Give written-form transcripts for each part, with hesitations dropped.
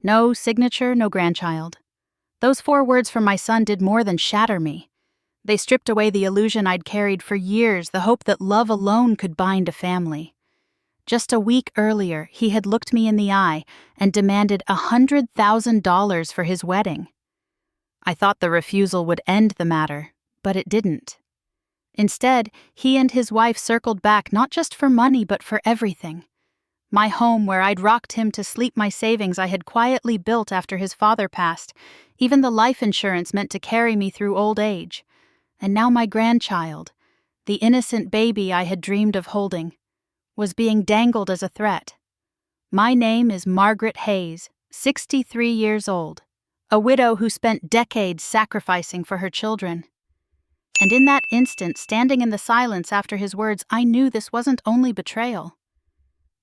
No signature, no grandchild. Those 4 words from my son did more than shatter me. They stripped away the illusion I'd carried for years, the hope that love alone could bind a family. Just a week earlier, he had looked me in the eye and demanded $100,000 for his wedding. I thought the refusal would end the matter, but it didn't. Instead, he and his wife circled back not just for money but for everything. My home where I'd rocked him to sleep, my savings I had quietly built after his father passed, even the life insurance meant to carry me through old age. And now my grandchild, the innocent baby I had dreamed of holding, was being dangled as a threat. My name is Margaret Hayes, 63 years old, a widow who spent decades sacrificing for her children. And in that instant, standing in the silence after his words, I knew this wasn't only betrayal.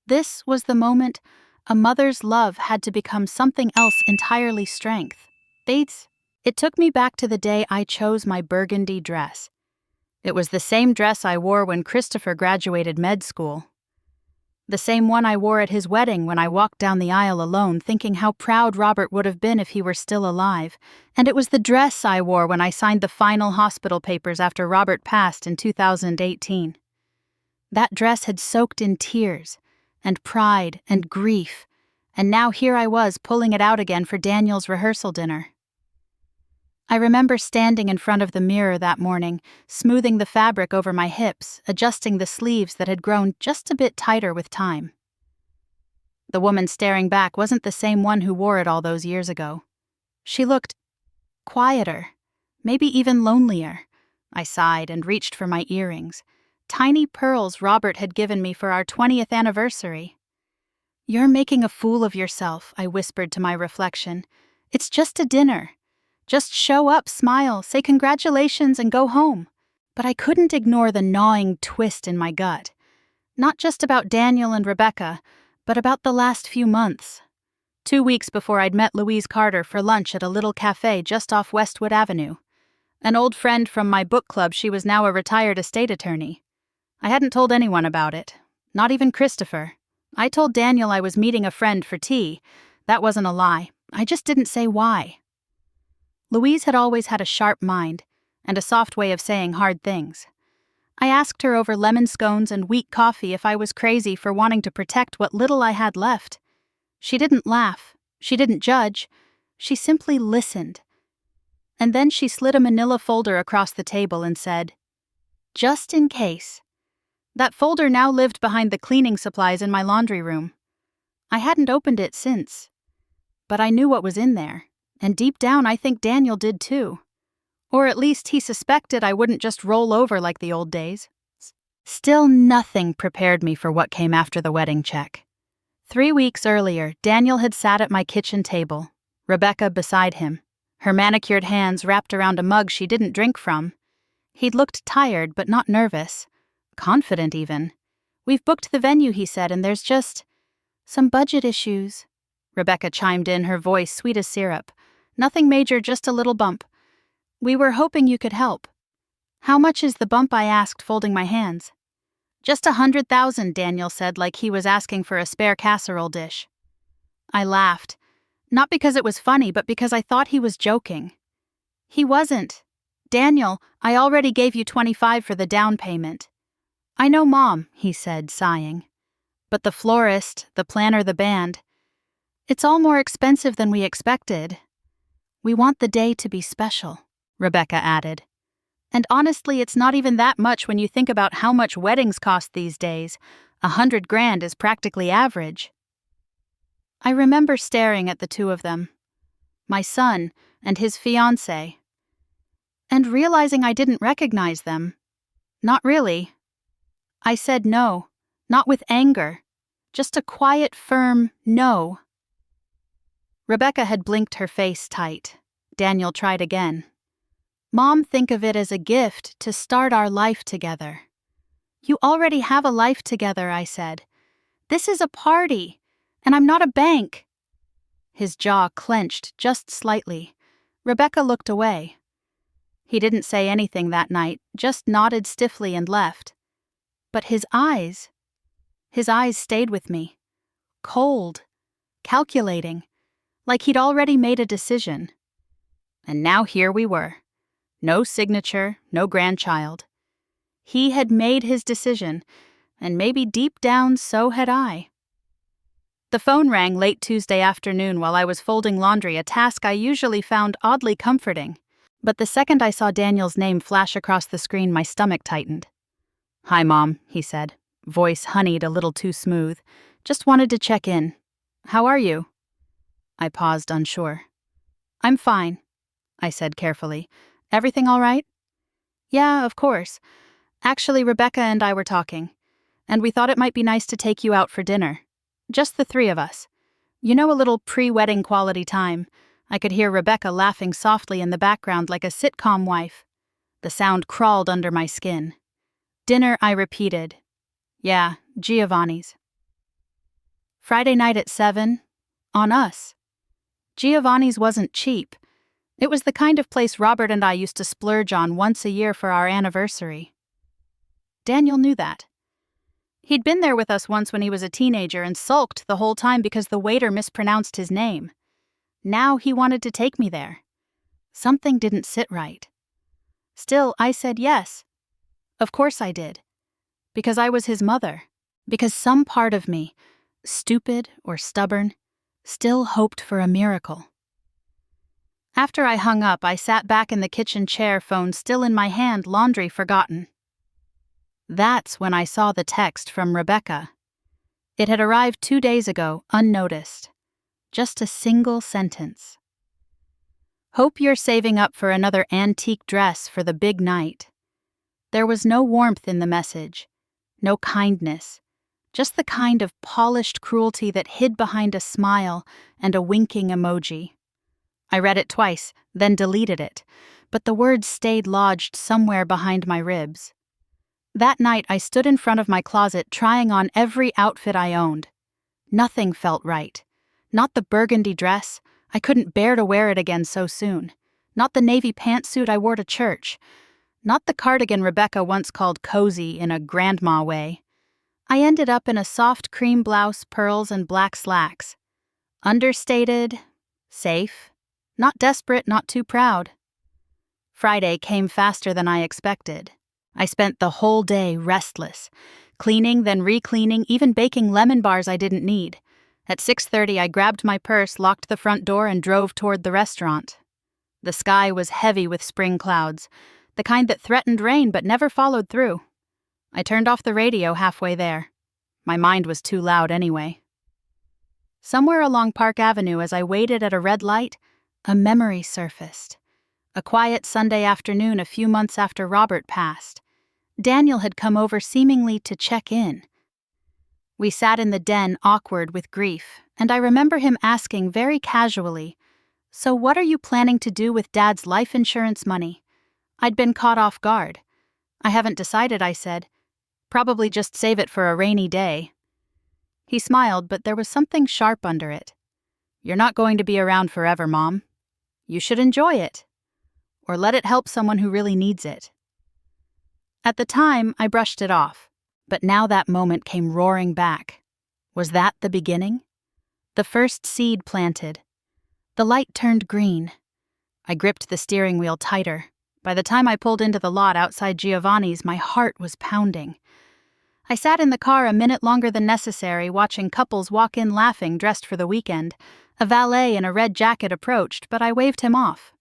This was the moment a mother's love had to become something else entirely: strength. It took me back to the day I chose my burgundy dress. It was the same dress I wore when Christopher graduated med school. The same one I wore at his wedding when I walked down the aisle alone, thinking how proud Robert would have been if he were still alive. And it was the dress I wore when I signed the final hospital papers after Robert passed in 2018. That dress had soaked in tears and pride and grief, and now here I was pulling it out again for Daniel's rehearsal dinner. I remember standing in front of the mirror that morning, smoothing the fabric over my hips, adjusting the sleeves that had grown just a bit tighter with time. The woman staring back wasn't the same one who wore it all those years ago. She looked quieter, maybe even lonelier. I sighed and reached for my earrings, tiny pearls Robert had given me for our 20th anniversary. "You're making a fool of yourself," I whispered to my reflection. "It's just a dinner. Just show up, smile, say congratulations, and go home." But I couldn't ignore the gnawing twist in my gut. Not just about Daniel and Rebecca, but about the last few months. 2 weeks before I'd met Louise Carter for lunch at a little cafe just off Westwood Avenue. An old friend from my book club, she was now a retired estate attorney. I hadn't told anyone about it, not even Christopher. I told Daniel I was meeting a friend for tea. That wasn't a lie. I just didn't say why. Louise had always had a sharp mind and a soft way of saying hard things. I asked her over lemon scones and weak coffee if I was crazy for wanting to protect what little I had left. She didn't laugh. She didn't judge. She simply listened. And then she slid a manila folder across the table and said, "Just in case." That folder now lived behind the cleaning supplies in my laundry room. I hadn't opened it since, but I knew what was in there. And deep down, I think Daniel did too. Or at least he suspected I wouldn't just roll over like the old days. Still, nothing prepared me for what came after the wedding check. 3 weeks earlier, Daniel had sat at my kitchen table, Rebecca beside him, her manicured hands wrapped around a mug she didn't drink from. He'd looked tired but not nervous, confident even. "We've booked the venue," he said, "and there's just some budget issues." Rebecca chimed in, her voice sweet as syrup. "Nothing major, just a little bump. We were hoping you could help." "How much is the bump?" I asked, folding my hands. "Just 100,000, Daniel said, like he was asking for a spare casserole dish. I laughed, not because it was funny, but because I thought he was joking. He wasn't. "Daniel, I already gave you 25 for the down payment." "I know, Mom," he said, sighing. "But the florist, the planner, the band, it's all more expensive than we expected." "We want the day to be special," Rebecca added. "And honestly, it's not even that much when you think about how much weddings cost these days. $100,000 is practically average." I remember staring at the two of them, my son and his fiancée, and realizing I didn't recognize them. Not really. I said no, not with anger, just a quiet, firm no. Rebecca had blinked her face tight. Daniel tried again. "Mom, think of it as a gift to start our life together." "You already have a life together," I said. "This is a party, and I'm not a bank." His jaw clenched just slightly. Rebecca looked away. He didn't say anything that night, just nodded stiffly and left. But his eyes stayed with me. Cold, calculating, like he'd already made a decision. And now here we were. No signature, no grandchild. He had made his decision, and maybe deep down so had I. The phone rang late Tuesday afternoon while I was folding laundry, a task I usually found oddly comforting. But the second I saw Daniel's name flash across the screen, my stomach tightened. "Hi, Mom," he said, voice honeyed a little too smooth. "Just wanted to check in. How are you?" I paused, unsure. "I'm fine," I said carefully. "Everything all right?" "Yeah, of course. Actually, Rebecca and I were talking, and we thought it might be nice to take you out for dinner. Just the three of us. You know, a little pre-wedding quality time." I could hear Rebecca laughing softly in the background like a sitcom wife. The sound crawled under my skin. "Dinner," I repeated. "Yeah, Giovanni's." Friday night at 7? On us. Giovanni's wasn't cheap. It was the kind of place Robert and I used to splurge on once a year for our anniversary. Daniel knew that. He'd been there with us once when he was a teenager and sulked the whole time because the waiter mispronounced his name. Now he wanted to take me there. Something didn't sit right. Still, I said yes. Of course I did. Because I was his mother. Because some part of me, stupid or stubborn, still hoped for a miracle. After I hung up, I sat back in the kitchen chair, phone still in my hand, laundry forgotten. That's when I saw the text from Rebecca. It had arrived 2 days ago, unnoticed. Just a single sentence. "Hope you're saving up for another antique dress for the big night." There was no warmth in the message, no kindness, just the kind of polished cruelty that hid behind a smile and a winking emoji. I read it twice, then deleted it, but the words stayed lodged somewhere behind my ribs. That night I stood in front of my closet trying on every outfit I owned. Nothing felt right. Not the burgundy dress. I couldn't bear to wear it again so soon. Not the navy pantsuit I wore to church. Not the cardigan Rebecca once called cozy in a grandma way. I ended up in a soft cream blouse, pearls, and black slacks. Understated, safe, not desperate, not too proud. Friday came faster than I expected. I spent the whole day restless, cleaning, then re-cleaning, even baking lemon bars I didn't need. At 6:30, I grabbed my purse, locked the front door, and drove toward the restaurant. The sky was heavy with spring clouds, the kind that threatened rain but never followed through. I turned off the radio halfway there. My mind was too loud anyway. Somewhere along Park Avenue, as I waited at a red light, a memory surfaced. A quiet Sunday afternoon a few months after Robert passed. Daniel had come over seemingly to check in. We sat in the den, awkward with grief, and I remember him asking very casually, "So what are you planning to do with Dad's life insurance money?" I'd been caught off guard. "I haven't decided," I said. "Probably just save it for a rainy day." He smiled, but there was something sharp under it. "You're not going to be around forever, Mom. You should enjoy it. Or let it help someone who really needs it." At the time, I brushed it off, but now that moment came roaring back. Was that the beginning? The first seed planted. The light turned green. I gripped the steering wheel tighter. By the time I pulled into the lot outside Giovanni's, my heart was pounding. I sat in the car a minute longer than necessary, watching couples walk in laughing, dressed for the weekend. A valet in a red jacket approached, but I waved him off.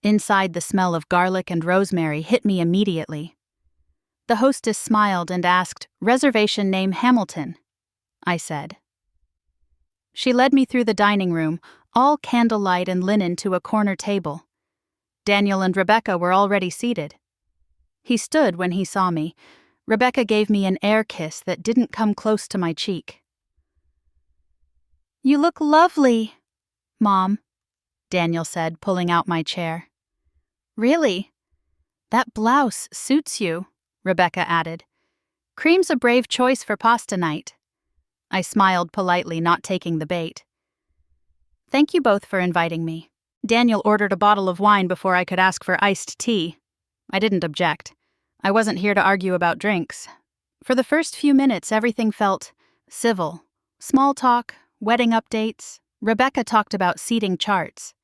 Inside, the smell of garlic and rosemary hit me immediately. The hostess smiled and asked, "Reservation name Hamilton," I said. She led me through the dining room, all candlelight and linen, to a corner table. Daniel and Rebecca were already seated. He stood when he saw me. Rebecca gave me an air kiss that didn't come close to my cheek. "You look lovely, Mom," Daniel said, pulling out my chair. "Really? That blouse suits you," Rebecca added. "Cream's a brave choice for pasta night." I smiled politely, not taking the bait. "Thank you both for inviting me." Daniel ordered a bottle of wine before I could ask for iced tea. I didn't object. I wasn't here to argue about drinks. For the first few minutes, everything felt civil. Small talk, wedding updates, Rebecca talked about seating charts.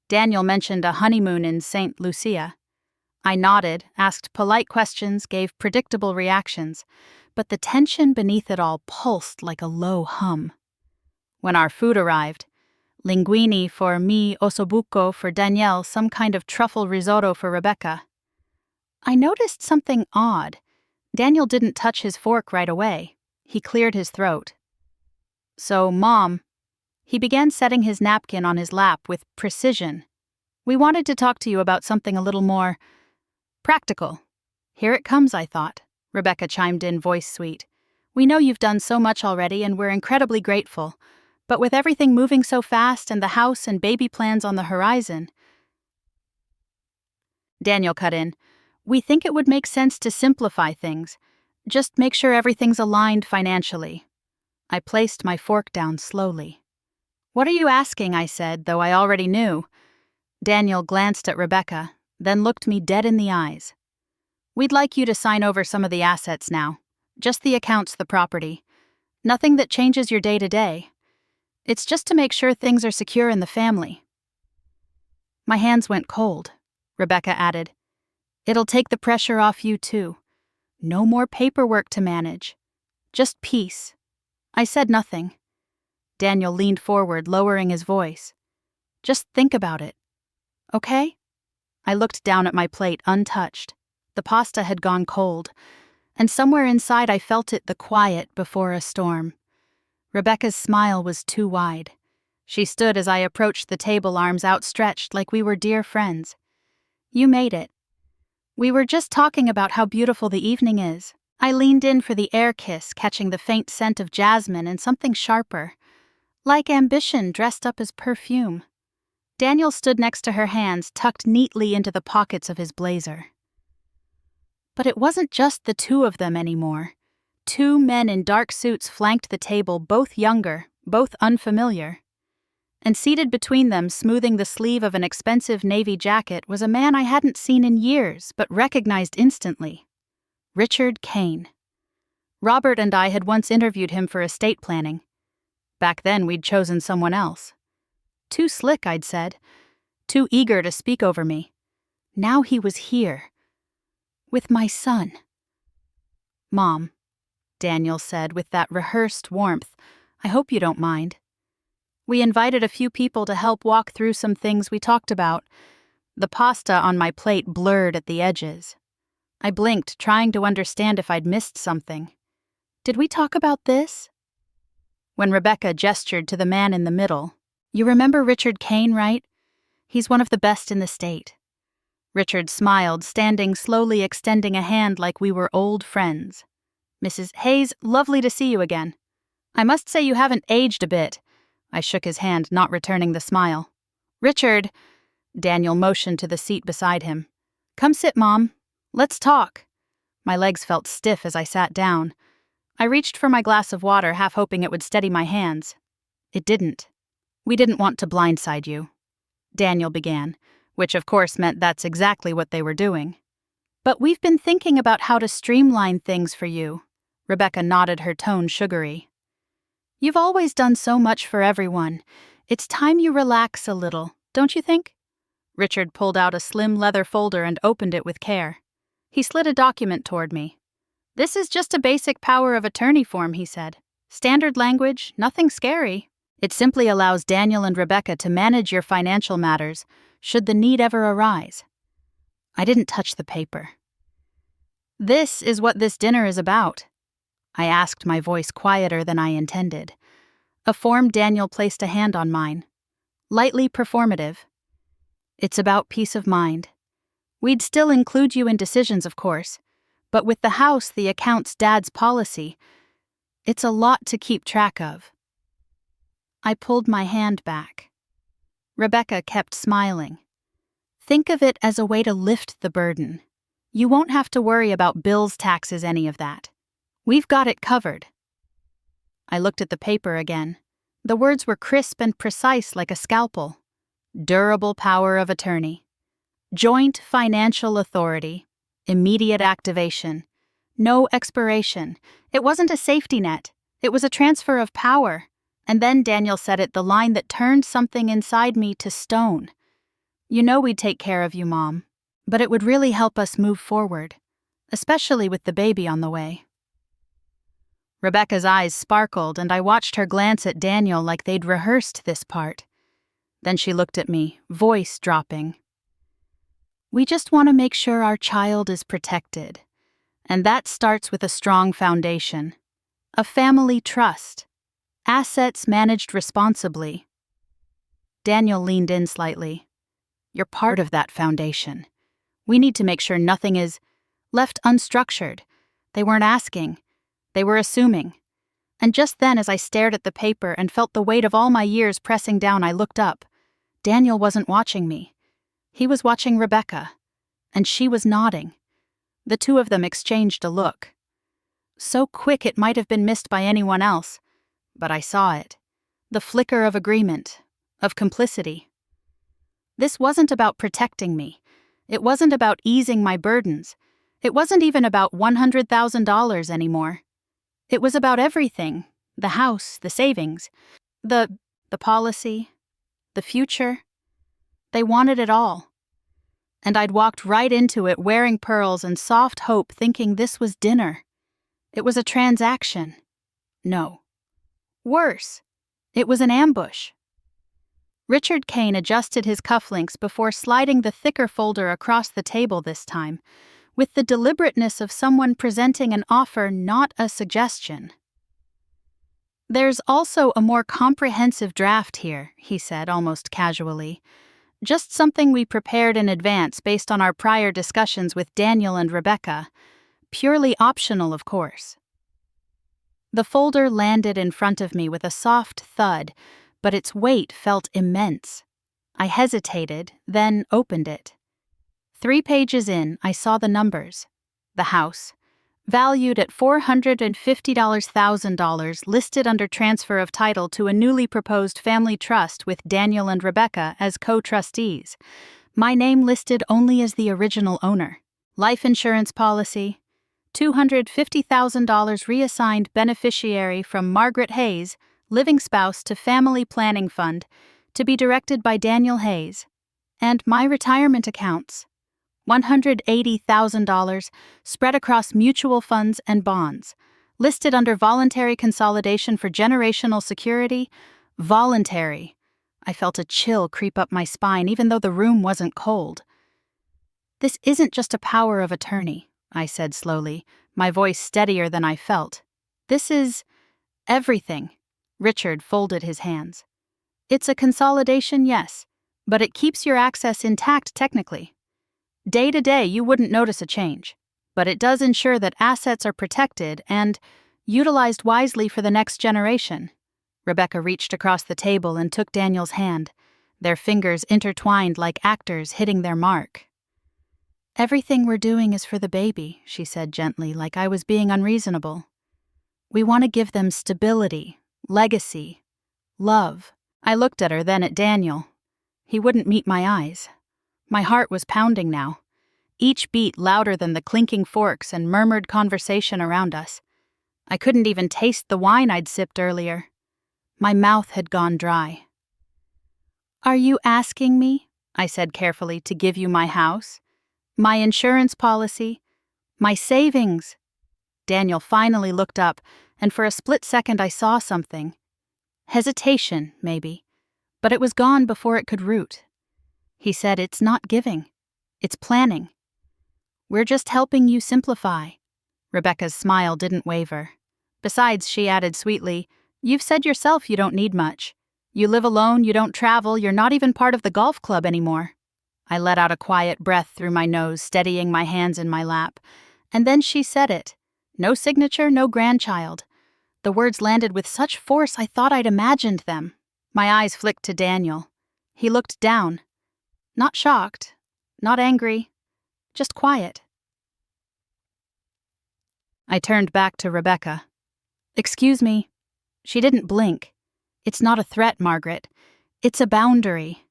Daniel mentioned a honeymoon in St. Lucia. I nodded, asked polite questions, gave predictable reactions, but the tension beneath it all pulsed like a low hum. When our food arrived, linguine for me, ossobuco for Danielle, some kind of truffle risotto for Rebecca, I noticed something odd. Daniel didn't touch his fork right away. He cleared his throat. "So, Mom," he began setting his napkin on his lap with precision. "We wanted to talk to you about something a little more practical." "Here it comes," I thought. Rebecca chimed in, voice sweet. "We know you've done so much already and we're incredibly grateful. But with everything moving so fast and the house and baby plans on the horizon..." Daniel cut in. "We think it would make sense to simplify things. Just make sure everything's aligned financially." I placed my fork down slowly. "What are you asking?" I said, though I already knew. Daniel glanced at Rebecca, then looked me dead in the eyes. "We'd like you to sign over some of the assets now. Just the accounts, the property. Nothing that changes your day-to-day. It's just to make sure things are secure in the family." My hands went cold. Rebecca added, "It'll take the pressure off you too. No more paperwork to manage. Just peace." I said nothing. Daniel leaned forward, lowering his voice. "Just think about it. Okay?" I looked down at my plate, untouched. The pasta had gone cold, and somewhere inside I felt it, the quiet before a storm. Rebecca's smile was too wide. She stood as I approached the table, arms outstretched like we were dear friends. "You made it. We were just talking about how beautiful the evening is." I leaned in for the air kiss, catching the faint scent of jasmine and something sharper, like ambition dressed up as perfume. Daniel stood next to her, hands tucked neatly into the pockets of his blazer. But it wasn't just the two of them anymore. Two men in dark suits flanked the table, both younger, both unfamiliar. And seated between them, smoothing the sleeve of an expensive navy jacket, was a man I hadn't seen in years, but recognized instantly. Richard Kane. Robert and I had once interviewed him for estate planning. Back then, we'd chosen someone else. Too slick, I'd said. Too eager to speak over me. Now he was here. With my son. "Mom," Daniel said with that rehearsed warmth, "I hope you don't mind. We invited a few people to help walk through some things we talked about." The pasta on my plate blurred at the edges. I blinked, trying to understand if I'd missed something. "Did we talk about this?" When Rebecca gestured to the man in the middle. "You remember Richard Kane, right? He's one of the best in the state." Richard smiled, standing, slowly extending a hand like we were old friends. "Mrs. Hayes, lovely to see you again. I must say you haven't aged a bit." I shook his hand, not returning the smile. "Richard," Daniel motioned to the seat beside him. "Come sit, Mom. Let's talk." My legs felt stiff as I sat down. I reached for my glass of water, half hoping it would steady my hands. It didn't. "We didn't want to blindside you," Daniel began, which of course meant that's exactly what they were doing. "But we've been thinking about how to streamline things for you." Rebecca nodded, her tone sugary. "You've always done so much for everyone. It's time you relax a little, don't you think?" Richard pulled out a slim leather folder and opened it with care. He slid a document toward me. "This is just a basic power of attorney form," he said. "Standard language, nothing scary. It simply allows Daniel and Rebecca to manage your financial matters, should the need ever arise." I didn't touch the paper. "This is what this dinner is about," I asked, my voice quieter than I intended. A form Daniel placed a hand on mine. Lightly performative. "It's about peace of mind. We'd still include you in decisions, of course, but with the house, the accounts, Dad's policy, it's a lot to keep track of." I pulled my hand back. Rebecca kept smiling. "Think of it as a way to lift the burden. You won't have to worry about bills, taxes, any of that. We've got it covered." I looked at the paper again. The words were crisp and precise like a scalpel. Durable power of attorney. Joint financial authority. Immediate activation. No expiration. It wasn't a safety net. It was a transfer of power. And then Daniel said it, the line that turned something inside me to stone. "You know we'd take care of you, Mom, but it would really help us move forward, especially with the baby on the way." Rebecca's eyes sparkled, and I watched her glance at Daniel like they'd rehearsed this part. Then she looked at me, voice dropping. "We just want to make sure our child is protected. And that starts with a strong foundation. A family trust. Assets managed responsibly." Daniel leaned in slightly. "You're part of that foundation. We need to make sure nothing is left unstructured. They weren't asking. They were assuming." And just then, as I stared at the paper and felt the weight of all my years pressing down, I looked up. Daniel wasn't watching me. He was watching Rebecca, and she was nodding. The two of them exchanged a look. So quick it might have been missed by anyone else, but I saw it. The flicker of agreement, of complicity. This wasn't about protecting me. It wasn't about easing my burdens. It wasn't even about $100,000 anymore. It was about everything: the house, the savings, the policy, the future. They wanted it all. And I'd walked right into it wearing pearls and soft hope, thinking this was dinner. It was a transaction. No. Worse. It was an ambush. Richard Kane adjusted his cufflinks before sliding the thicker folder across the table this time, with the deliberateness of someone presenting an offer, not a suggestion. "There's also a more comprehensive draft here," he said almost casually. "Just something we prepared in advance based on our prior discussions with Daniel and Rebecca. Purely optional, of course." The folder landed in front of me with a soft thud, but its weight felt immense. I hesitated, then opened it. 3 pages in, I saw the numbers. The house, valued at $450,000, listed under transfer of title to a newly proposed family trust with Daniel and Rebecca as co-trustees. My name listed only as the original owner. Life insurance policy, $250,000 reassigned beneficiary from Margaret Hayes, living spouse to family planning fund, to be directed by Daniel Hayes. And my retirement accounts, $180,000 spread across mutual funds and bonds, listed under voluntary consolidation for generational security. Voluntary. I felt a chill creep up my spine, even though the room wasn't cold. "This isn't just a power of attorney," I said slowly, my voice steadier than I felt. "This is everything." Richard folded his hands. "It's a consolidation, yes, but it keeps your access intact technically. Day to day, you wouldn't notice a change, but it does ensure that assets are protected and utilized wisely for the next generation." Rebecca reached across the table and took Daniel's hand, their fingers intertwined like actors hitting their mark. "Everything we're doing is for the baby," she said gently, like I was being unreasonable. "We want to give them stability, legacy, love." I looked at her, then at Daniel. He wouldn't meet my eyes. My heart was pounding now, each beat louder than the clinking forks and murmured conversation around us. I couldn't even taste the wine I'd sipped earlier. My mouth had gone dry. "Are you asking me," I said carefully, "to give you my house, my insurance policy, my savings?" Daniel finally looked up, and for a split second I saw something. Hesitation, maybe, but it was gone before it could root. He said, "It's not giving. It's planning. We're just helping you simplify." Rebecca's smile didn't waver. Besides, she added sweetly, "You've said yourself you don't need much. You live alone, you don't travel, you're not even part of the golf club anymore." I let out a quiet breath through my nose, steadying my hands in my lap. And then she said it. No signature, no grandchild. The words landed with such force I thought I'd imagined them. My eyes flicked to Daniel. He looked down. Not shocked, not angry, just quiet. I turned back to Rebecca. "Excuse me." She didn't blink. "It's not a threat, Margaret. It's a boundary.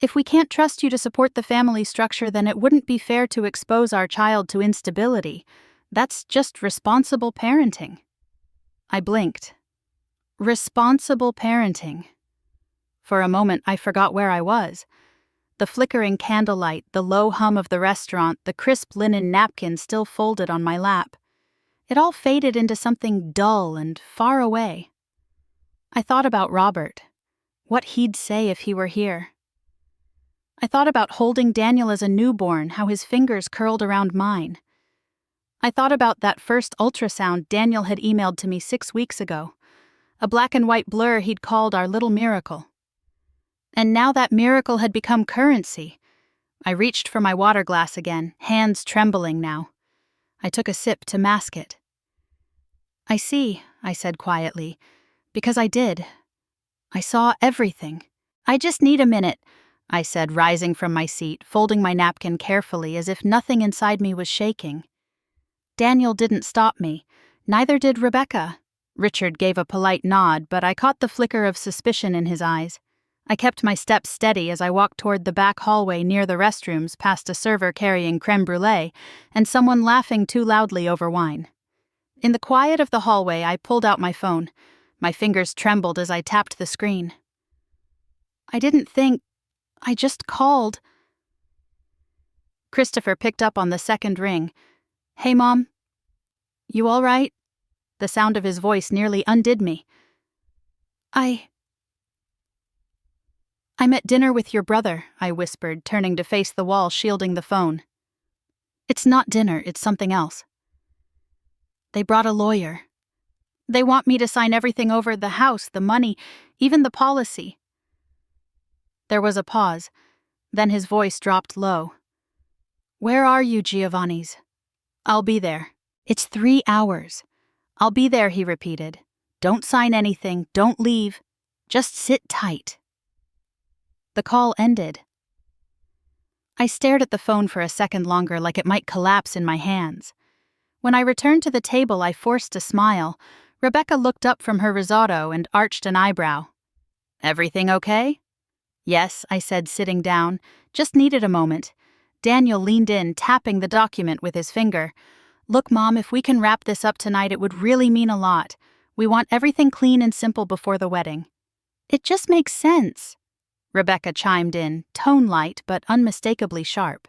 If we can't trust you to support the family structure, then it wouldn't be fair to expose our child to instability. That's just responsible parenting." I blinked. Responsible parenting. For a moment, I forgot where I was. The flickering candlelight, the low hum of the restaurant, the crisp linen napkin still folded on my lap. It all faded into something dull and far away. I thought about Robert, what he'd say if he were here. I thought about holding Daniel as a newborn, how his fingers curled around mine. I thought about that first ultrasound Daniel had emailed to me 6 weeks ago, a black and white blur he'd called our little miracle. And now that miracle had become currency. I reached for my water glass again, hands trembling now. I took a sip to mask it. "I see," I said quietly, because I did. I saw everything. "I just need a minute," I said, rising from my seat, folding my napkin carefully as if nothing inside me was shaking. Daniel didn't stop me. Neither did Rebecca. Richard gave a polite nod, but I caught the flicker of suspicion in his eyes. I kept my steps steady as I walked toward the back hallway near the restrooms, past a server carrying creme brulee and someone laughing too loudly over wine. In the quiet of the hallway, I pulled out my phone. My fingers trembled as I tapped the screen. I didn't think. I just called. Christopher picked up on the second ring. "Hey, Mom. You all right?" The sound of his voice nearly undid me. I'm at dinner with your brother," I whispered, turning to face the wall shielding the phone. "It's not dinner, it's something else. They brought a lawyer. They want me to sign everything over, the house, the money, even the policy." There was a pause. Then his voice dropped low. "Where are you, Giovanni's?" "I'll be there." "It's 3 hours." "I'll be there," he repeated. "Don't sign anything, don't leave. Just sit tight." The call ended. I stared at the phone for a second longer, like it might collapse in my hands. When I returned to the table, I forced a smile. Rebecca looked up from her risotto and arched an eyebrow. "Everything okay?" "Yes," I said, sitting down. "Just needed a moment." Daniel leaned in, tapping the document with his finger. "Look, Mom, if we can wrap this up tonight, it would really mean a lot. We want everything clean and simple before the wedding." "It just makes sense," Rebecca chimed in, tone light but unmistakably sharp.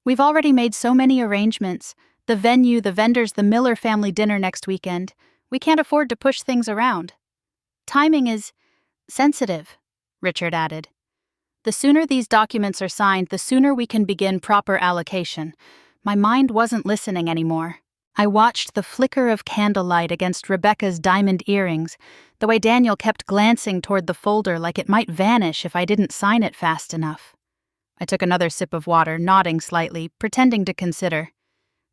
"We've already made so many arrangements. The venue, the vendors, the Miller family dinner next weekend. We can't afford to push things around." "Timing is sensitive," Richard added. "The sooner these documents are signed, the sooner we can begin proper allocation." My mind wasn't listening anymore. I watched the flicker of candlelight against Rebecca's diamond earrings, the way Daniel kept glancing toward the folder like it might vanish if I didn't sign it fast enough. I took another sip of water, nodding slightly, pretending to consider.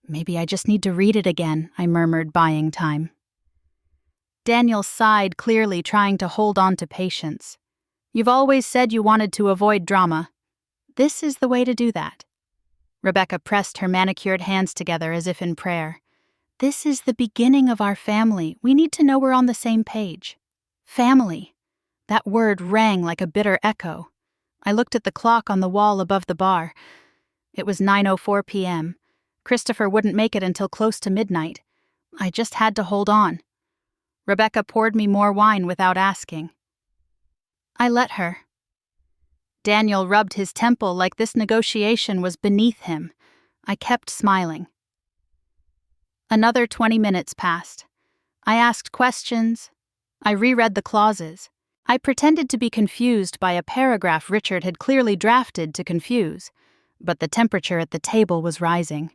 "Maybe I just need to read it again," I murmured, buying time. Daniel sighed, clearly trying to hold on to patience. "You've always said you wanted to avoid drama. This is the way to do that." Rebecca pressed her manicured hands together as if in prayer. "This is the beginning of our family. We need to know we're on the same page." Family. That word rang like a bitter echo. I looked at the clock on the wall above the bar. It was 9:04 p.m. Christopher wouldn't make it until close to midnight. I just had to hold on. Rebecca poured me more wine without asking. I let her. Daniel rubbed his temple like this negotiation was beneath him. I kept smiling. Another 20 minutes passed. I asked questions. I reread the clauses. I pretended to be confused by a paragraph Richard had clearly drafted to confuse, but the temperature at the table was rising.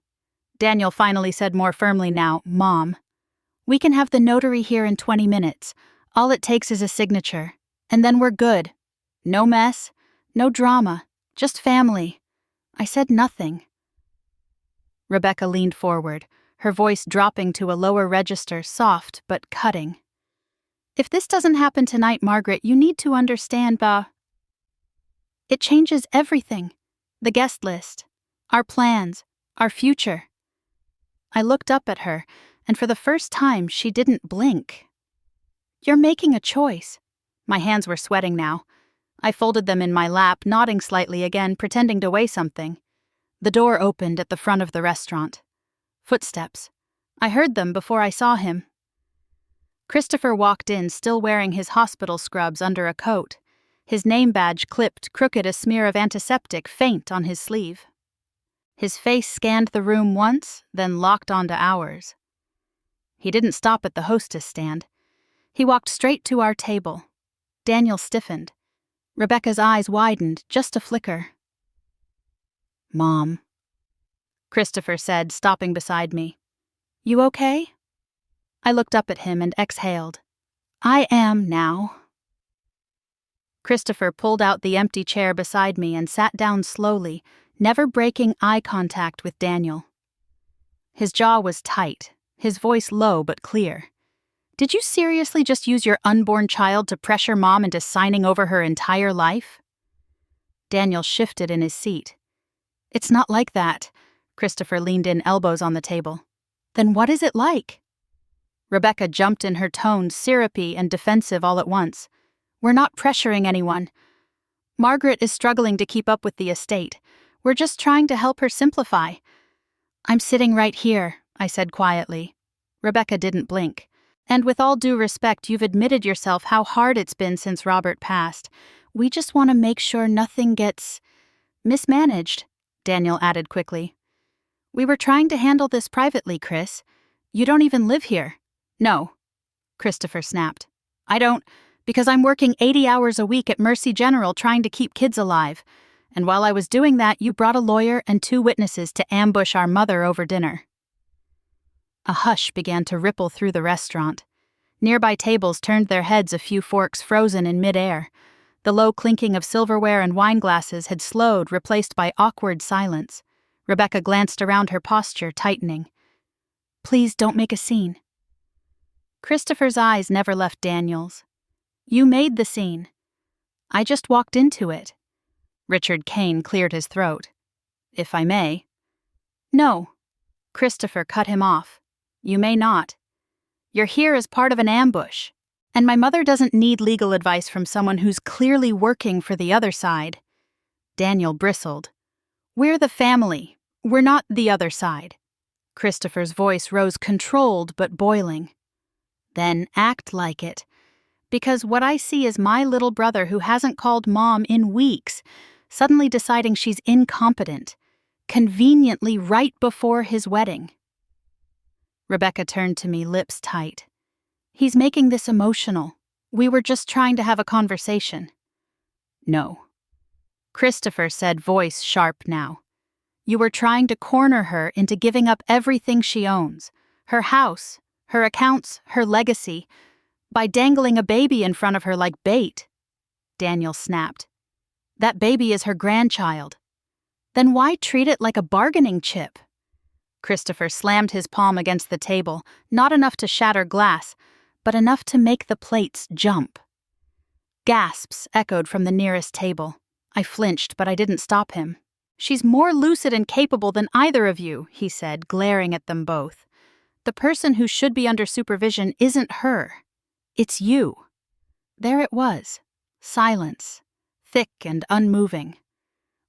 Daniel finally said more firmly now, "Mom, we can have the notary here in 20 minutes. All it takes is a signature, and then we're good. No mess, no drama, just family." I said nothing. Rebecca leaned forward, her voice dropping to a lower register, soft but cutting. "If this doesn't happen tonight, Margaret, you need to understand, it changes everything. The guest list, our plans, our future." I looked up at her, and for the first time she didn't blink. "You're making a choice." My hands were sweating now. I folded them in my lap, nodding slightly again, pretending to weigh something. The door opened at the front of the restaurant. Footsteps. I heard them before I saw him. Christopher walked in, still wearing his hospital scrubs under a coat, his name badge clipped crooked, a smear of antiseptic faint on his sleeve. His face scanned the room once, then locked onto ours. He didn't stop at the hostess stand. He walked straight to our table. Daniel stiffened. Rebecca's eyes widened, just a flicker. "Mom," Christopher said, stopping beside me. "You okay?" I looked up at him and exhaled. "I am now." Christopher pulled out the empty chair beside me and sat down slowly, never breaking eye contact with Daniel. His jaw was tight, his voice low but clear. "Did you seriously just use your unborn child to pressure Mom into signing over her entire life?" Daniel shifted in his seat. "It's not like that." Christopher leaned in, elbows on the table. "Then what is it like?" Rebecca jumped in, her tone syrupy and defensive all at once. "We're not pressuring anyone. Margaret is struggling to keep up with the estate. We're just trying to help her simplify." "I'm sitting right here," I said quietly. Rebecca didn't blink. "And with all due respect, you've admitted yourself how hard it's been since Robert passed. We just want to make sure nothing gets mismanaged," Daniel added quickly. "We were trying to handle this privately, Chris. You don't even live here." "No," Christopher snapped. "I don't, because I'm working 80 hours a week at Mercy General trying to keep kids alive. And while I was doing that, you brought a lawyer and 2 witnesses to ambush our mother over dinner." A hush began to ripple through the restaurant. Nearby tables turned their heads, a few forks frozen in midair. The low clinking of silverware and wine glasses had slowed, replaced by awkward silence. Rebecca glanced around, her posture tightening. "Please don't make a scene." Christopher's eyes never left Daniel's. "You made the scene. I just walked into it." Richard Kane cleared his throat. "If I may." "No." Christopher cut him off. "You may not. You're here as part of an ambush. And my mother doesn't need legal advice from someone who's clearly working for the other side." Daniel bristled. "We're the family. We're not the other side." Christopher's voice rose, controlled but boiling. "Then act like it. Because what I see is my little brother who hasn't called Mom in weeks, suddenly deciding she's incompetent, conveniently right before his wedding." Rebecca turned to me, lips tight. "He's making this emotional. We were just trying to have a conversation." "No." Christopher said, voice sharp now. "You were trying to corner her into giving up everything she owns, her house, her accounts, her legacy, by dangling a baby in front of her like bait." Daniel snapped. "That baby is her grandchild. Then why treat it like a bargaining chip?" Christopher slammed his palm against the table, not enough to shatter glass, but enough to make the plates jump. Gasps echoed from the nearest table. I flinched, but I didn't stop him. "She's more lucid and capable than either of you," he said, glaring at them both. "The person who should be under supervision isn't her. It's you." There it was. Silence. Thick and unmoving.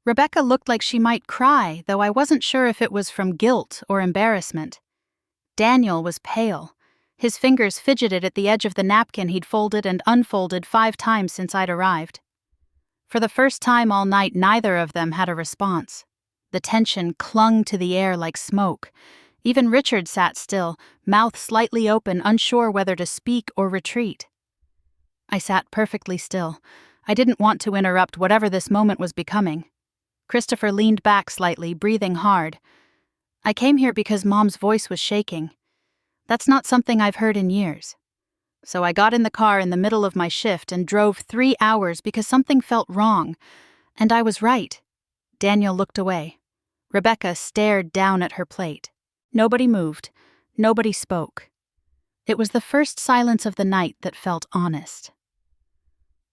Rebecca looked like she might cry, though I wasn't sure if it was from guilt or embarrassment. Daniel was pale. His fingers fidgeted at the edge of the napkin he'd folded and unfolded 5 times since I'd arrived. For the first time all night, neither of them had a response. The tension clung to the air like smoke. Even Richard sat still, mouth slightly open, unsure whether to speak or retreat. I sat perfectly still. I didn't want to interrupt whatever this moment was becoming. Christopher leaned back slightly, breathing hard. "I came here because Mom's voice was shaking. That's not something I've heard in years. So I got in the car in the middle of my shift and drove 3 hours because something felt wrong. And I was right." Daniel looked away. Rebecca stared down at her plate. Nobody moved. Nobody spoke. It was the first silence of the night that felt honest.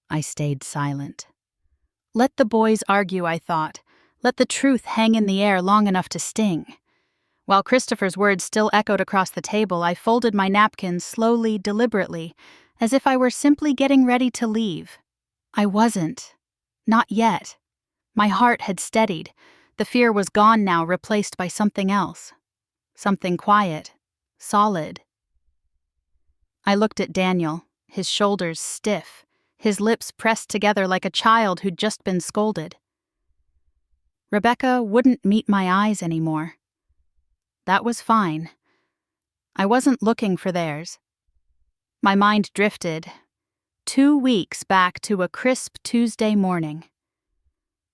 I stayed silent. Let the boys argue, I thought. Let the truth hang in the air long enough to sting. While Christopher's words still echoed across the table, I folded my napkins slowly, deliberately, as if I were simply getting ready to leave. I wasn't. Not yet. My heart had steadied. The fear was gone now, replaced by something else. Something quiet. Solid. I looked at Daniel, his shoulders stiff, his lips pressed together like a child who'd just been scolded. Rebecca wouldn't meet my eyes anymore. That was fine. I wasn't looking for theirs. My mind drifted 2 weeks back to a crisp Tuesday morning.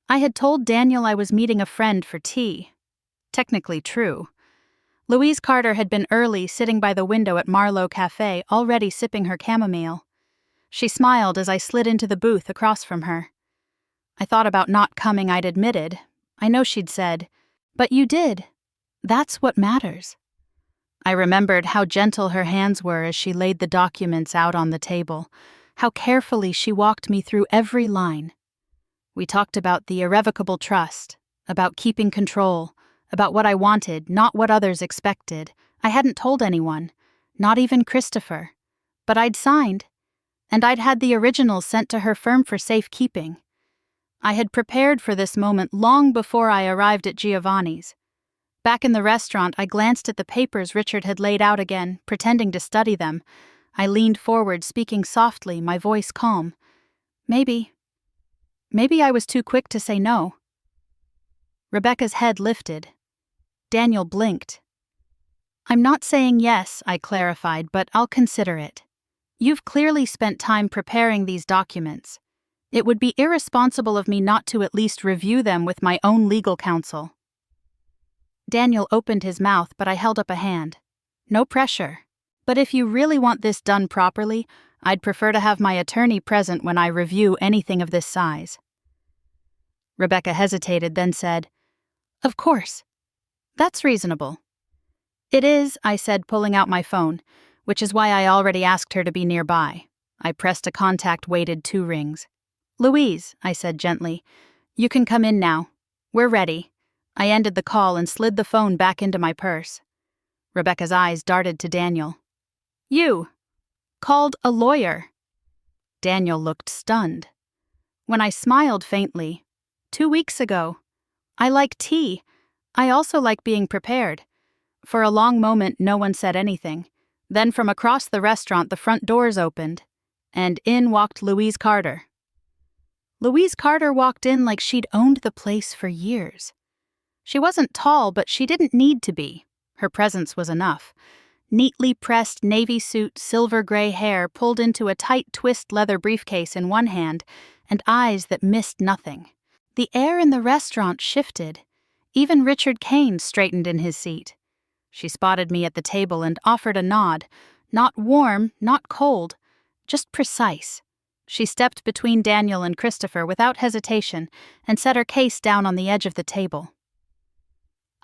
I had told Daniel I was meeting a friend for tea. Technically true. Louise Carter had been early, sitting by the window at Marlowe Cafe, already sipping her chamomile. She smiled as I slid into the booth across from her. I thought about not coming, I'd admitted. I know she'd said, "But you did. That's what matters." I remembered how gentle her hands were as she laid the documents out on the table, how carefully she walked me through every line. We talked about the irrevocable trust, about keeping control, about what I wanted, not what others expected. I hadn't told anyone, not even Christopher. But I'd signed, and I'd had the originals sent to her firm for safekeeping. I had prepared for this moment long before I arrived at Giovanni's. Back in the restaurant, I glanced at the papers Richard had laid out again, pretending to study them. I leaned forward, speaking softly, my voice calm. Maybe I was too quick to say no. Rebecca's head lifted. Daniel blinked. "I'm not saying yes," I clarified, "but I'll consider it. You've clearly spent time preparing these documents. It would be irresponsible of me not to at least review them with my own legal counsel." Daniel opened his mouth, but I held up a hand. "No pressure. But if you really want this done properly, I'd prefer to have my attorney present when I review anything of this size." Rebecca hesitated, then said, "Of course. That's reasonable." "It is," I said, pulling out my phone, which is why I already asked her to be nearby. I pressed a contact, waited 2 rings. "Louise," I said gently, "you can come in now. We're ready." I ended the call and slid the phone back into my purse. Rebecca's eyes darted to Daniel. "You called a lawyer?" Daniel looked stunned. When I smiled faintly, 2 weeks ago. I like tea. I also like being prepared. For a long moment, no one said anything. Then from across the restaurant, the front doors opened, and in walked Louise Carter. Louise Carter walked in like she'd owned the place for years. She wasn't tall, but she didn't need to be. Her presence was enough. Neatly pressed navy suit, silver gray hair pulled into a tight twist leather briefcase in one hand, and eyes that missed nothing. The air in the restaurant shifted. Even Richard Kane straightened in his seat. She spotted me at the table and offered a nod. Not warm, not cold, just precise. She stepped between Daniel and Christopher without hesitation and set her case down on the edge of the table.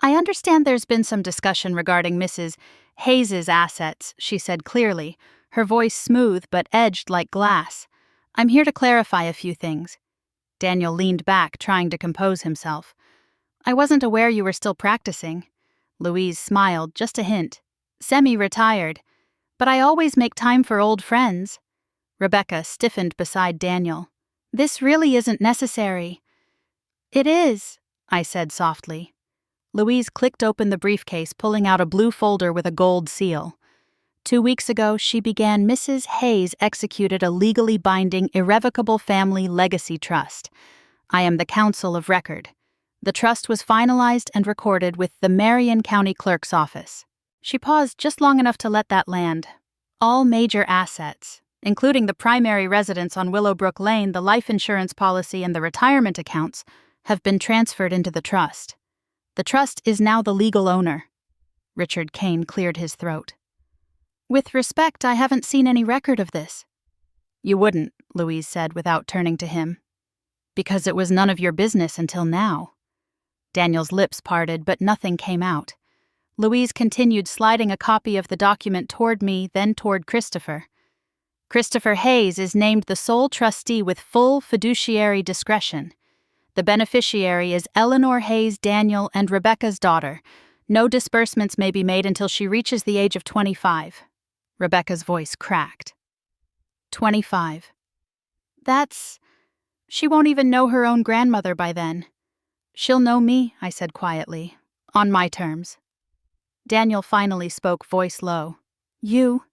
"I understand there's been some discussion regarding Mrs. Hayes's assets," she said clearly, her voice smooth but edged like glass. "I'm here to clarify a few things." Daniel leaned back, trying to compose himself. "I wasn't aware you were still practicing." Louise smiled, just a hint. "Semi-retired. But I always make time for old friends." Rebecca stiffened beside Daniel. "This really isn't necessary." "It is," I said softly. Louise clicked open the briefcase, pulling out a blue folder with a gold seal. 2 weeks ago, she began Mrs. Hayes executed a legally binding irrevocable family legacy trust. I am the counsel of record. The trust was finalized and recorded with the Marion County Clerk's office. She paused just long enough to let that land. All major assets, including the primary residence on Willowbrook Lane, the life insurance policy, and the retirement accounts, have been transferred into the trust. The trust is now the legal owner. Richard Kane cleared his throat. "With respect, I haven't seen any record of this." "You wouldn't," Louise said without turning to him. "Because it was none of your business until now." Daniel's lips parted, but nothing came out. Louise continued, sliding a copy of the document toward me, then toward Christopher. "Christopher Hayes is named the sole trustee with full fiduciary discretion. The beneficiary is Eleanor Hayes Daniel and Rebecca's daughter. No disbursements may be made until she reaches the age of 25. Rebecca's voice cracked. 25. She won't even know her own grandmother by then. "She'll know me," I said quietly, "on my terms." Daniel finally spoke, voice low. "You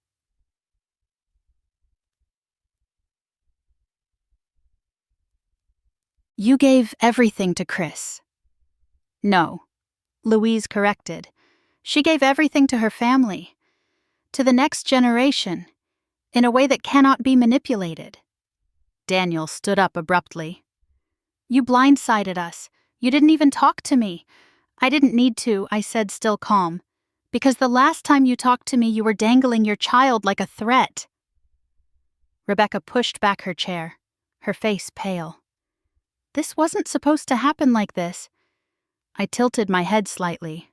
You gave everything to Chris. No, Louise corrected. She gave everything to her family, to the next generation, in a way that cannot be manipulated. Daniel stood up abruptly. You blindsided us. You didn't even talk to me. I didn't need to, I said, still calm. Because the last time you talked to me, you were dangling your child like a threat. Rebecca pushed back her chair, her face pale. This wasn't supposed to happen like this. I tilted my head slightly.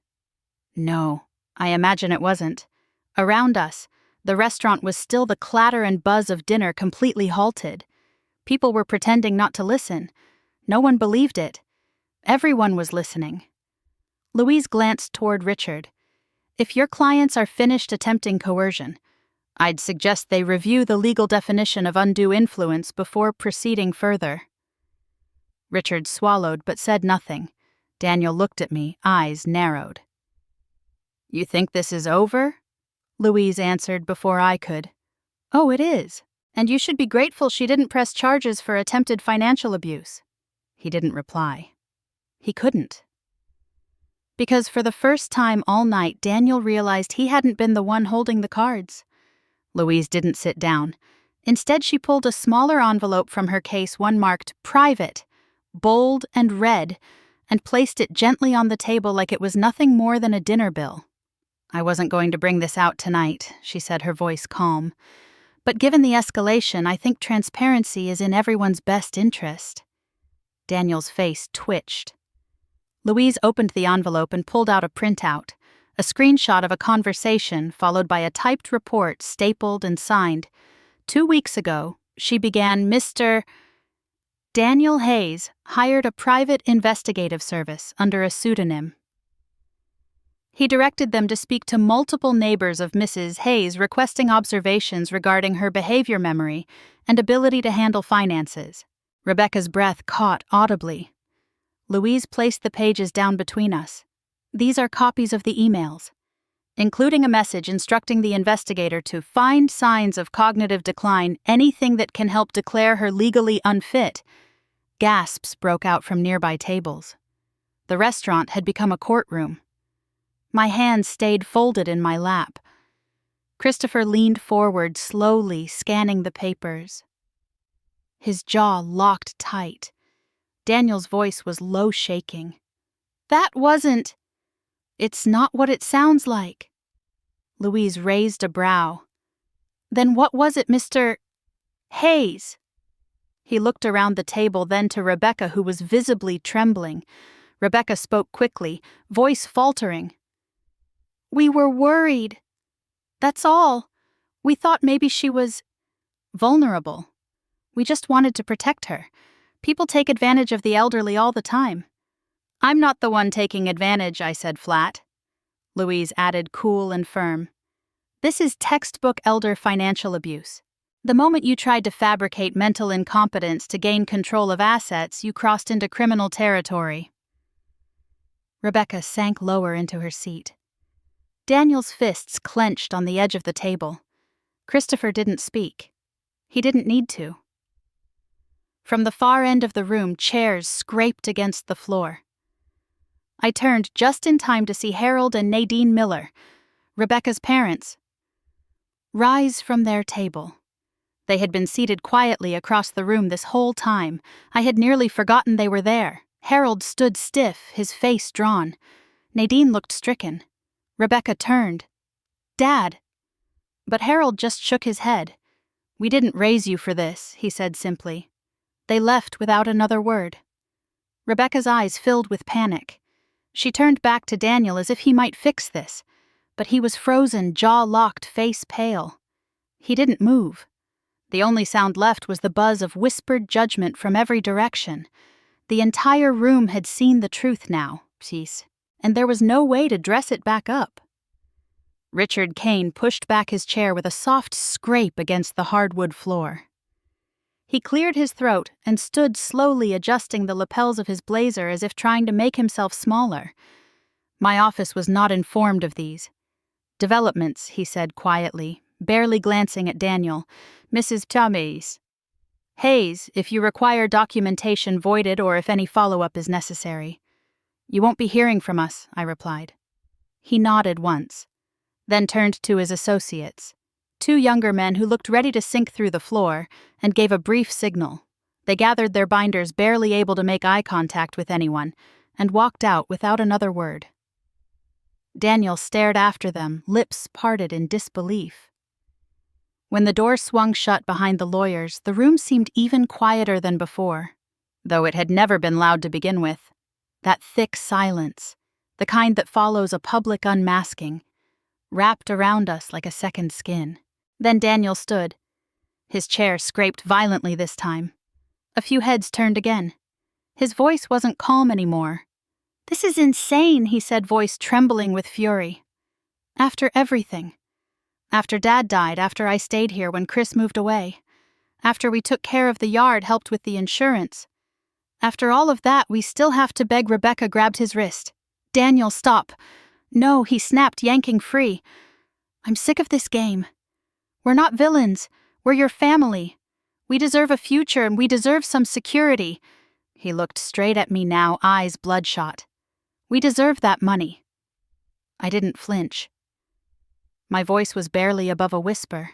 No, I imagine it wasn't. Around us, the restaurant was still the clatter and buzz of dinner completely halted. People were pretending not to listen. No one believed it. Everyone was listening. Louise glanced toward Richard. If your clients are finished attempting coercion, I'd suggest they review the legal definition of undue influence before proceeding further. Richard swallowed but said nothing. Daniel looked at me, eyes narrowed. You think this is over? Louise answered before I could. Oh, it is. And you should be grateful she didn't press charges for attempted financial abuse. He didn't reply. He couldn't. Because for the first time all night, Daniel realized he hadn't been the one holding the cards. Louise didn't sit down. Instead, she pulled a smaller envelope from her case, one marked Private, bold and red, and placed it gently on the table like it was nothing more than a dinner bill. I wasn't going to bring this out tonight, she said, her voice calm. But given the escalation, I think transparency is in everyone's best interest. Daniel's face twitched. Louise opened the envelope and pulled out a printout, a screenshot of a conversation followed by a typed report stapled and signed. 2 weeks ago, she began Mr. Daniel Hayes hired a private investigative service under a pseudonym. He directed them to speak to multiple neighbors of Mrs. Hayes requesting observations regarding her behavior memory and ability to handle finances. Rebecca's breath caught audibly. Louise placed the pages down between us. These are copies of the emails, including a message instructing the investigator to find signs of cognitive decline, anything that can help declare her legally unfit. Gasps broke out from nearby tables. The restaurant had become a courtroom. My hands stayed folded in my lap. Christopher leaned forward, slowly scanning the papers. His jaw locked tight. Daniel's voice was low shaking. That wasn't... It's not what it sounds like. Louise raised a brow. Then what was it, Mr. Hayes? He looked around the table, then to Rebecca, who was visibly trembling. Rebecca spoke quickly, voice faltering. We were worried. That's all. We thought maybe she was vulnerable. We just wanted to protect her. People take advantage of the elderly all the time. I'm not the one taking advantage, I said flat. Louise added, cool and firm. This is textbook elder financial abuse. The moment you tried to fabricate mental incompetence to gain control of assets, you crossed into criminal territory. Rebecca sank lower into her seat. Daniel's fists clenched on the edge of the table. Christopher didn't speak. He didn't need to. From the far end of the room, chairs scraped against the floor. I turned just in time to see Harold and Nadine Miller, Rebecca's parents, rise from their table. They had been seated quietly across the room this whole time. I had nearly forgotten they were there. Harold stood stiff, his face drawn. Nadine looked stricken. Rebecca turned. Dad. But Harold just shook his head. We didn't raise you for this, he said simply. They left without another word. Rebecca's eyes filled with panic. She turned back to Daniel as if he might fix this, but he was frozen, jaw locked, face pale. He didn't move. The only sound left was the buzz of whispered judgment from every direction. The entire room had seen the truth now, cease, and there was no way to dress it back up. Richard Kane pushed back his chair with a soft scrape against the hardwood floor. He cleared his throat and stood slowly adjusting the lapels of his blazer as if trying to make himself smaller. My office was not informed of these developments, he said quietly, barely glancing at Daniel. Mrs. Thomas. Hayes, if you require documentation voided or if any follow-up is necessary. You won't be hearing from us, I replied. He nodded once, then turned to his associates, two younger men who looked ready to sink through the floor, and gave a brief signal. They gathered their binders, barely able to make eye contact with anyone, and walked out without another word. Daniel stared after them, lips parted in disbelief. When the door swung shut behind the lawyers, the room seemed even quieter than before, though it had never been loud to begin with. That thick silence, the kind that follows a public unmasking, wrapped around us like a second skin. Then Daniel stood. His chair scraped violently this time. A few heads turned again. His voice wasn't calm anymore. "This is insane," he said, voice trembling with fury. "After everything. After Dad died, after I stayed here when Chris moved away. After we took care of the yard, helped with the insurance. After all of that, we still have to beg." Rebecca grabbed his wrist. "Daniel, stop." "No," he snapped, yanking free. "I'm sick of this game. We're not villains. We're your family. We deserve a future and we deserve some security." He looked straight at me now, eyes bloodshot. "We deserve that money." I didn't flinch. My voice was barely above a whisper.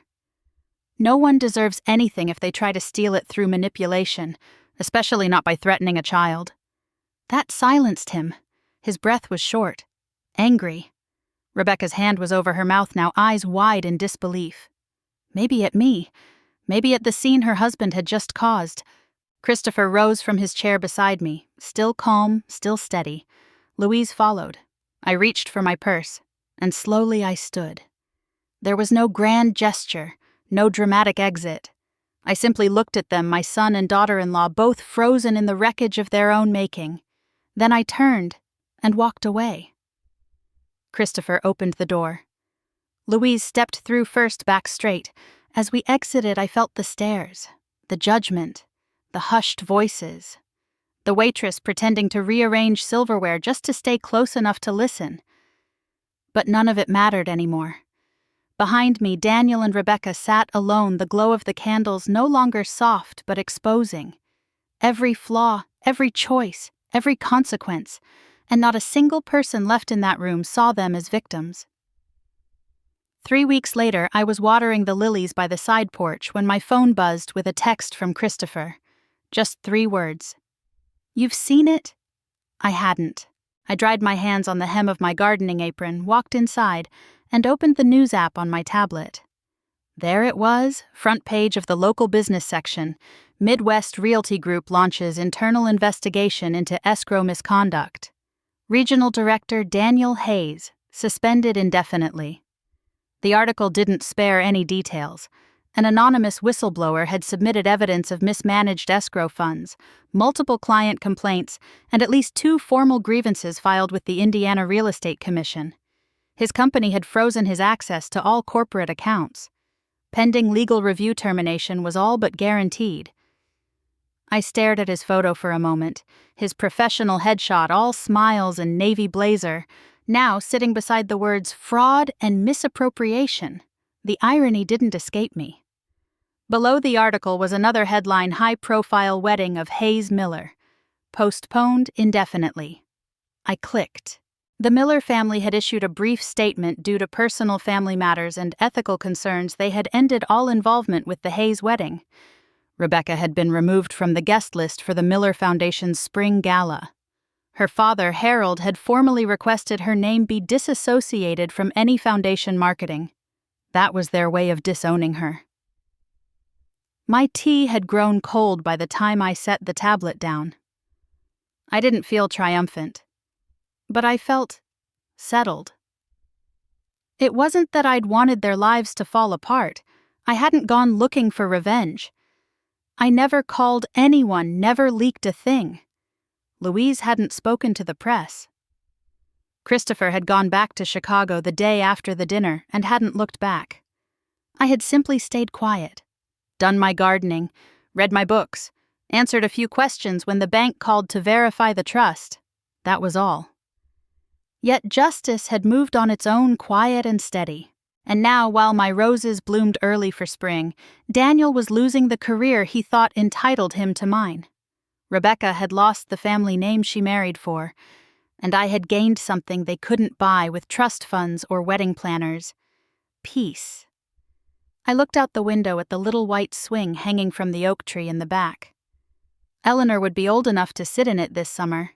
No one deserves anything if they try to steal it through manipulation, especially not by threatening a child. That silenced him. His breath was short, angry. Rebecca's hand was over her mouth now, eyes wide in disbelief. Maybe at me. Maybe at the scene her husband had just caused. Christopher rose from his chair beside me, still calm, still steady. Louise followed. I reached for my purse, and slowly I stood. There was no grand gesture, no dramatic exit. I simply looked at them, my son and daughter-in-law, both frozen in the wreckage of their own making. Then I turned and walked away. Christopher opened the door. Louise stepped through first, back straight. As we exited, I felt the stares, the judgment, the hushed voices. The waitress pretending to rearrange silverware just to stay close enough to listen. But none of it mattered anymore. Behind me, Daniel and Rebecca sat alone, the glow of the candles no longer soft but exposing. Every flaw, every choice, every consequence, and not a single person left in that room saw them as victims. 3 weeks later, I was watering the lilies by the side porch when my phone buzzed with a text from Christopher. Just 3 words. "You've seen it?" I hadn't. I dried my hands on the hem of my gardening apron, walked inside, and opened the news app on my tablet. There it was, front page of the local business section. Midwest Realty Group launches internal investigation into escrow misconduct. Regional Director Daniel Hayes, suspended indefinitely. The article didn't spare any details. An anonymous whistleblower had submitted evidence of mismanaged escrow funds, multiple client complaints, and at least 2 formal grievances filed with the Indiana Real Estate Commission. His company had frozen his access to all corporate accounts. Pending legal review termination was all but guaranteed. I stared at his photo for a moment, his professional headshot all smiles and navy blazer, now sitting beside the words fraud and misappropriation. The irony didn't escape me. Below the article was another headline, high-profile wedding of Hayes Miller. Postponed indefinitely. I clicked. The Miller family had issued a brief statement due to personal family matters and ethical concerns. They had ended all involvement with the Hayes wedding. Rebecca had been removed from the guest list for the Miller Foundation's spring gala. Her father, Harold, had formally requested her name be disassociated from any foundation marketing. That was their way of disowning her. My tea had grown cold by the time I set the tablet down. I didn't feel triumphant, but I felt settled. It wasn't that I'd wanted their lives to fall apart. I hadn't gone looking for revenge. I never called anyone, never leaked a thing. Louise hadn't spoken to the press. Christopher had gone back to Chicago the day after the dinner and hadn't looked back. I had simply stayed quiet, done my gardening, read my books, answered a few questions when the bank called to verify the trust. That was all. Yet justice had moved on its own, quiet and steady. And now, while my roses bloomed early for spring, Daniel was losing the career he thought entitled him to mine. Rebecca had lost the family name she married for, and I had gained something they couldn't buy with trust funds or wedding planners: peace. I looked out the window at the little white swing hanging from the oak tree in the back. Eleanor would be old enough to sit in it this summer,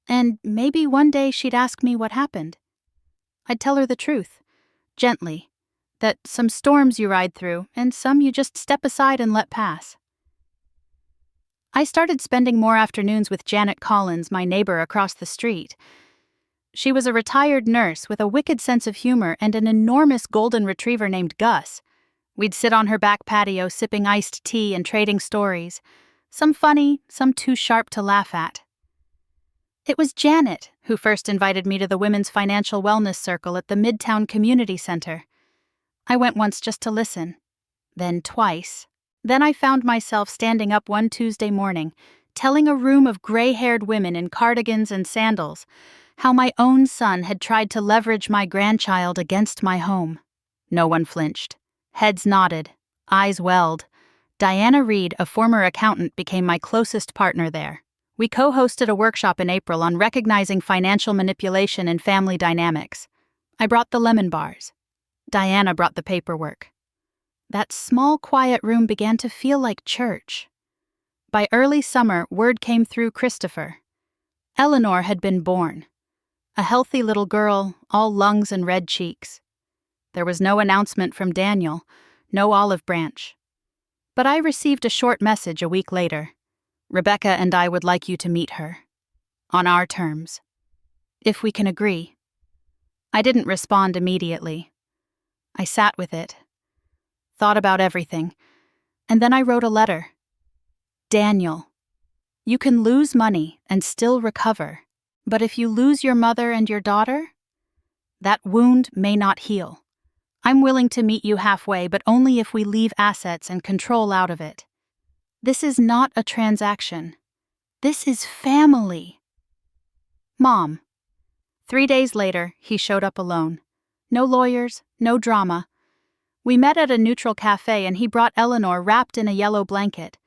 and maybe one day she'd ask me what happened. I'd tell her the truth, gently, that some storms you ride through and some you just step aside and let pass. I started spending more afternoons with Janet Collins, my neighbor across the street. She was a retired nurse with a wicked sense of humor and an enormous golden retriever named Gus. We'd sit on her back patio sipping iced tea and trading stories, some funny, some too sharp to laugh at. It was Janet who first invited me to the Women's Financial Wellness Circle at the Midtown Community Center. I went once just to listen, then twice. Then I found myself standing up one Tuesday morning, telling a room of gray-haired women in cardigans and sandals how my own son had tried to leverage my grandchild against my home. No one flinched. Heads nodded. Eyes welled. Diana Reed, a former accountant, became my closest partner there. We co-hosted a workshop in April on recognizing financial manipulation in family dynamics. I brought the lemon bars. Diana brought the paperwork. That small, quiet room began to feel like church. By early summer, word came through Christopher. Eleanor had been born. A healthy little girl, all lungs and red cheeks. There was no announcement from Daniel, no olive branch. But I received a short message a week later. Rebecca and I would like you to meet her. On our terms. If we can agree. I didn't respond immediately. I sat with it. Thought about everything. And then I wrote a letter. Daniel, you can lose money and still recover. But if you lose your mother and your daughter, that wound may not heal. I'm willing to meet you halfway, but only if we leave assets and control out of it. This is not a transaction. This is family. Mom. 3 days later, he showed up alone. No lawyers, no drama. We met at a neutral cafe and he brought Eleanor wrapped in a yellow blanket.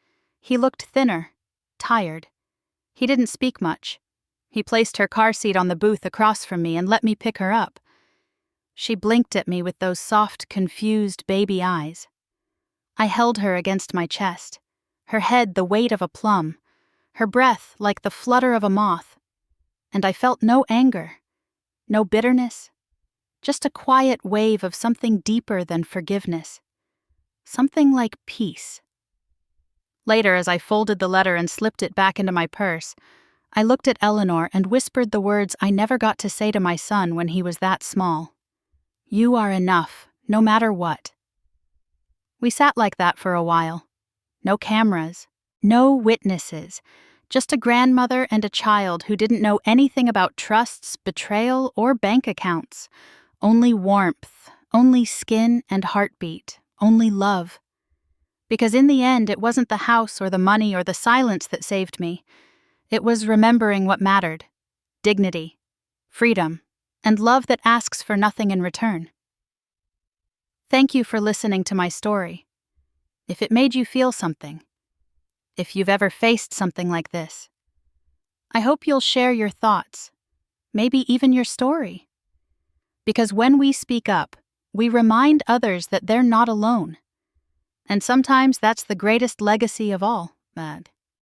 He looked thinner, tired. He didn't speak much. He placed her car seat on the booth across from me and let me pick her up. She blinked at me with those soft, confused baby eyes. I held her against my chest, her head the weight of a plum, her breath like the flutter of a moth. And I felt no anger, no bitterness, just a quiet wave of something deeper than forgiveness, something like peace. Later, as I folded the letter and slipped it back into my purse, I looked at Eleanor and whispered the words I never got to say to my son when he was that small. You are enough, no matter what. We sat like that for a while. No cameras, no witnesses, just a grandmother and a child who didn't know anything about trusts, betrayal, or bank accounts. Only warmth, only skin and heartbeat, only love. Because in the end, it wasn't the house or the money or the silence that saved me. It was remembering what mattered: dignity, freedom, and love that asks for nothing in return. Thank you for listening to my story. If it made you feel something, if you've ever faced something like this, I hope you'll share your thoughts, maybe even your story. Because when we speak up, we remind others that they're not alone. And sometimes that's the greatest legacy of all, Mad.